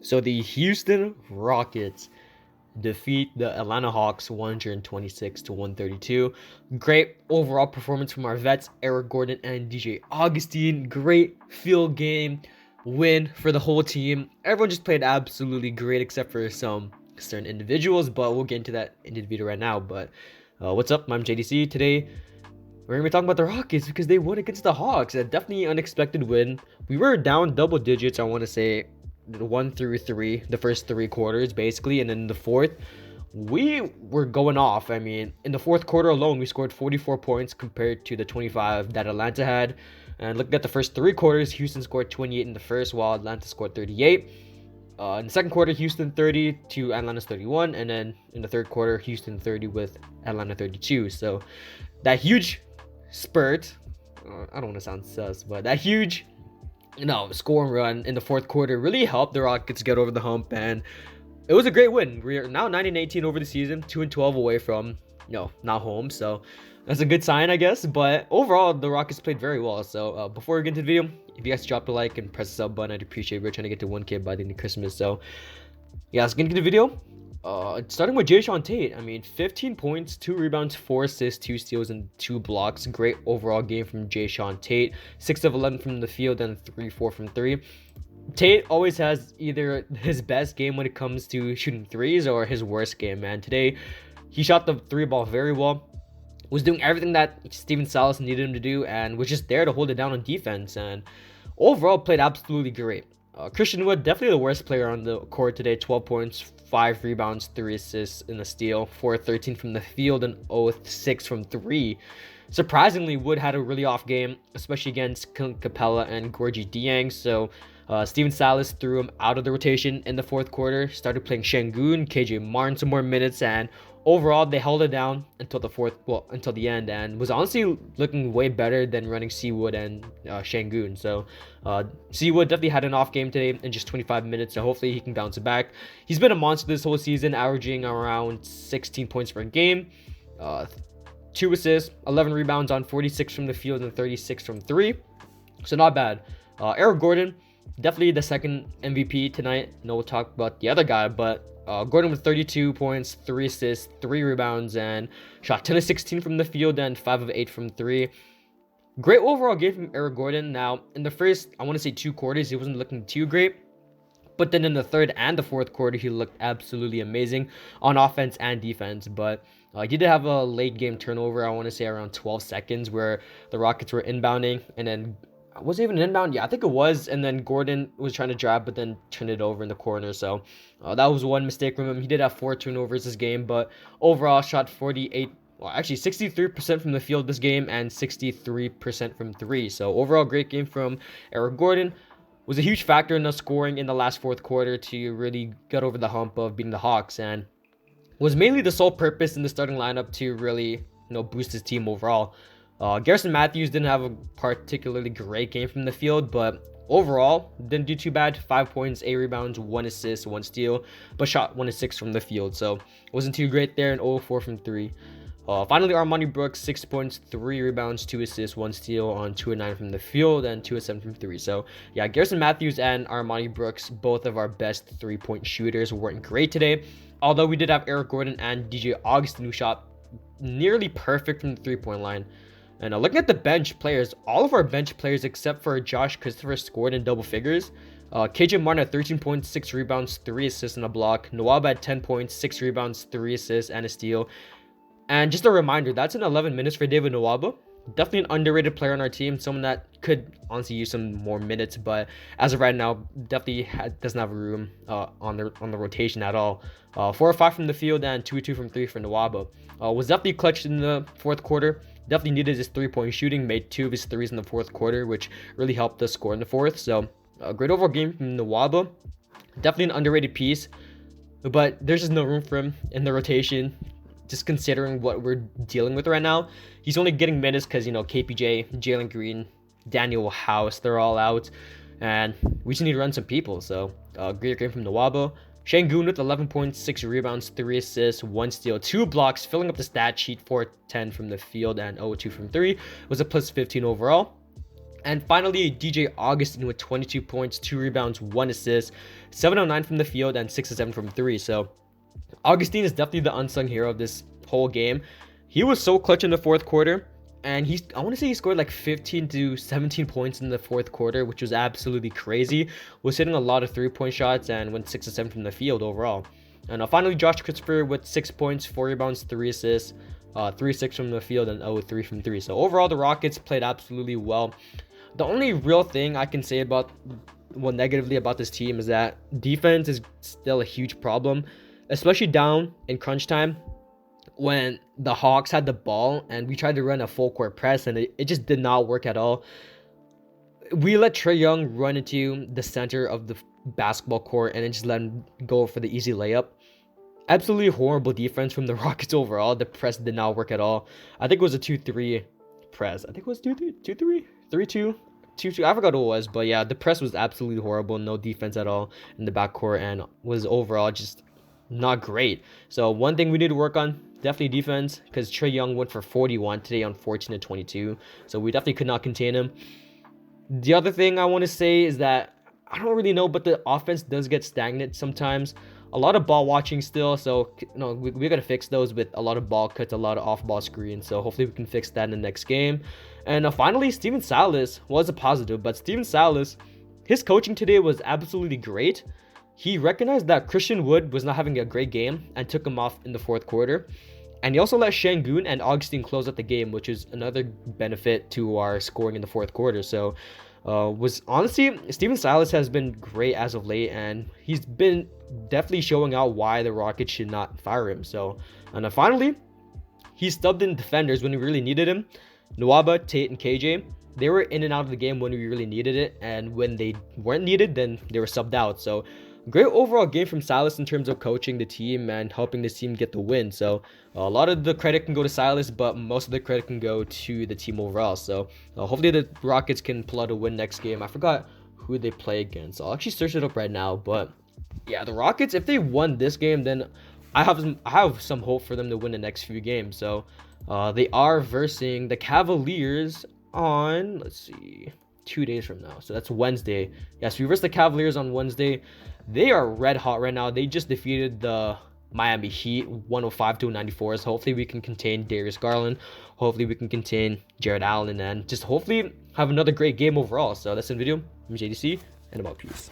So the Houston Rockets defeat the Atlanta Hawks 126 to 132. Great overall performance from our vets, Eric Gordon and DJ Augustine. Great field game win for the whole team. Everyone just played absolutely great except for some certain individuals, but we'll get into that in the video right now. But what's up? I'm JDC. Today we're gonna be talking about the Rockets because they won against the Hawks. A definitely unexpected win. We were down double digits, I want to say 1 through 3, the first 3 quarters basically, and then the fourth we were going off. I mean, in the fourth quarter alone, we scored 44 points compared to the 25 that Atlanta had. And looking at the first 3 quarters, Houston scored 28 in the first, while Atlanta scored 38. In the second quarter, Houston 30 to Atlanta's 31, and then in the third quarter, Houston 30 with Atlanta 32. So that huge spurt, I don't want to sound sus, but that huge score and run in the fourth quarter really helped the Rockets get over the hump, and it was a great win. We're now 9-18 over the season, 2-12 away from not home, so that's a good sign, I guess. But overall, the Rockets played very well. So before we get into the video, if you guys drop a like and press the sub button, I'd appreciate it. We're trying to get to 1K by the end of Christmas. So yeah, let's get into the video. Starting with Jae'sean Tate. I mean, 15 points, 2 rebounds, 4 assists, 2 steals, and 2 blocks. Great overall game from Jae'sean Tate. 6 of 11 from the field and 3-4 from 3. Tate always has either his best game when it comes to shooting threes or his worst game, man. Today, he shot the 3 ball very well. Was doing everything that Steven Silas needed him to do and was just there to hold it down on defense. And overall, played absolutely great. Christian Wood, definitely the worst player on the court today. 12 points, 5 rebounds, 3 assists, and a steal. 4-13 from the field and 0-6 from 3. Surprisingly, Wood had a really off game, especially against Capella and Gorgie Dieng. So Steven Silas threw him out of the rotation in the fourth quarter. Started playing Şengün, KJ Martin some more minutes, and overall they held it down until the end, and was honestly looking way better than running Seawood and Şengün. So Seawood definitely had an off game today in just 25 minutes, so hopefully he can bounce it back. He's been a monster this whole season, averaging around 16 points per game, 2 assists, 11 rebounds on 46 from the field and 36 from 3. So not bad. Eric Gordon, definitely the second MVP tonight. No, we'll talk about the other guy, but Gordon with 32 points, 3 assists, 3 rebounds, and shot 10 of 16 from the field and 5 of 8 from 3. Great overall game from Eric Gordon. Now, in the first, I want to say 2 quarters, he wasn't looking too great. But then in the third and the fourth quarter, he looked absolutely amazing on offense and defense. But he did have a late game turnover, I want to say around 12 seconds, where the Rockets were inbounding, and then was it even an inbound? Yeah, I think it was. And then Gordon was trying to drive, but then turned it over in the corner. So that was one mistake from him. He did have 4 turnovers this game, but overall shot 63% from the field this game and 63% from 3. So overall, great game from Eric Gordon. Was a huge factor in the scoring in the last fourth quarter to really get over the hump of beating the Hawks, and was mainly the sole purpose in the starting lineup to really boost his team overall. Garrison Matthews didn't have a particularly great game from the field, but overall didn't do too bad. 5 points, 8 rebounds, 1 assist, 1 steal, but shot 1 of 6 from the field, so wasn't too great there, and 0-4 from 3. Finally, Armani Brooks, 6 points, 3 rebounds, 2 assists, 1 steal on 2 of 9 from the field and 2 of 7 from 3. So yeah, Garrison Matthews and Armani Brooks, both of our best 3-point shooters, weren't great today. Although we did have Eric Gordon and DJ Augustine, who shot nearly perfect from the 3-point line. And looking at the bench players, all of our bench players except for Josh Christopher scored in double figures. KJ Martin had 13 points, 6 rebounds, 3 assists and a block. Nwaba had 10 points, 6 rebounds, 3 assists and a steal. And just a reminder, that's in 11 minutes for David Nwaba. Definitely an underrated player on our team, someone that could honestly use some more minutes, but as of right now, definitely doesn't have room on the rotation at all. 4 or 5 from the field and 2 from 3 for Nwaba. Was definitely clutched in the fourth quarter. Definitely needed his 3-point shooting. Made 2 of his 3s in the fourth quarter, which really helped us score in the fourth. So a great overall game from Nwaba. Definitely an underrated piece, but there's just no room for him in the rotation, just considering what we're dealing with right now. He's only getting minutes because KPJ, Jalen Green, Daniel House, they're all out, and we just need to run some people. So great game from Nwaba. Şengün with 11 points, 6 rebounds, 3 assists, 1 steal, 2 blocks, filling up the stat sheet. 4-10 from the field and 0-2 from 3. Was a plus 15 overall. And finally, DJ Augustin with 22 points, 2 rebounds, 1 assist, 7 of 9 from the field, and 6 of 7 from 3. So Augustine is definitely the unsung hero of this whole game. He was so clutch in the fourth quarter, and I want to say he scored like 15 to 17 points in the fourth quarter, which was absolutely crazy. Was hitting a lot of 3-point shots and went 6 of 7 from the field overall. And finally, Josh Christopher with 6 points, 4 rebounds, 3 assists, 3-6 from the field, and 0-3 from 3. So overall, the Rockets played absolutely well. The only real thing I can say about, well, negatively about this team is that defense is still a huge problem, especially down in crunch time when the Hawks had the ball and we tried to run a full court press and it just did not work at all. We let Trae Young run into the center of the basketball court and then just let him go for the easy layup. Absolutely horrible defense from the Rockets overall. The press did not work at all. I think it was a 2-3 press. I think it was 2-3, 3-2, 2-2. I forgot what it was, but yeah, the press was absolutely horrible. No defense at all in the backcourt and was overall just not great. So one thing we need to work on, definitely defense, because Trae Young went for 41 today on 14 to 22. So we definitely could not contain him. The other thing I want to say is that I don't really know, but the offense does get stagnant sometimes. A lot of ball watching still, so we got to fix those with a lot of ball cuts, a lot of off-ball screens. So hopefully we can fix that in the next game. And finally, Steven Silas was a positive, but Steven Silas, his coaching today was absolutely great. He recognized that Christian Wood was not having a great game and took him off in the fourth quarter. And he also let Şengün and Augustine close out the game, which is another benefit to our scoring in the fourth quarter. So was honestly, Steven Silas has been great as of late, and he's been definitely showing out why the Rockets should not fire him. So, and finally, he stubbed in defenders when we really needed him. Nwaba, Tate, and KJ, they were in and out of the game when we really needed it, and when they weren't needed, then they were subbed out. So great overall game from Silas in terms of coaching the team and helping this team get the win. So a lot of the credit can go to Silas, but most of the credit can go to the team overall. So hopefully the Rockets can pull out a win next game. I forgot who they play against. I'll actually search it up right now. But yeah, the Rockets, if they won this game, then I have some hope for them to win the next few games. So they are versing the Cavaliers on, let's see, 2 days from now. So that's Wednesday. Yes, we verse the Cavaliers on Wednesday. They are red hot right now. They just defeated the Miami Heat 105 to 94. So hopefully we can contain Darius Garland. Hopefully we can contain Jared Allen and just hopefully have another great game overall. So that's the video. I'm JDC and I'm out. Peace.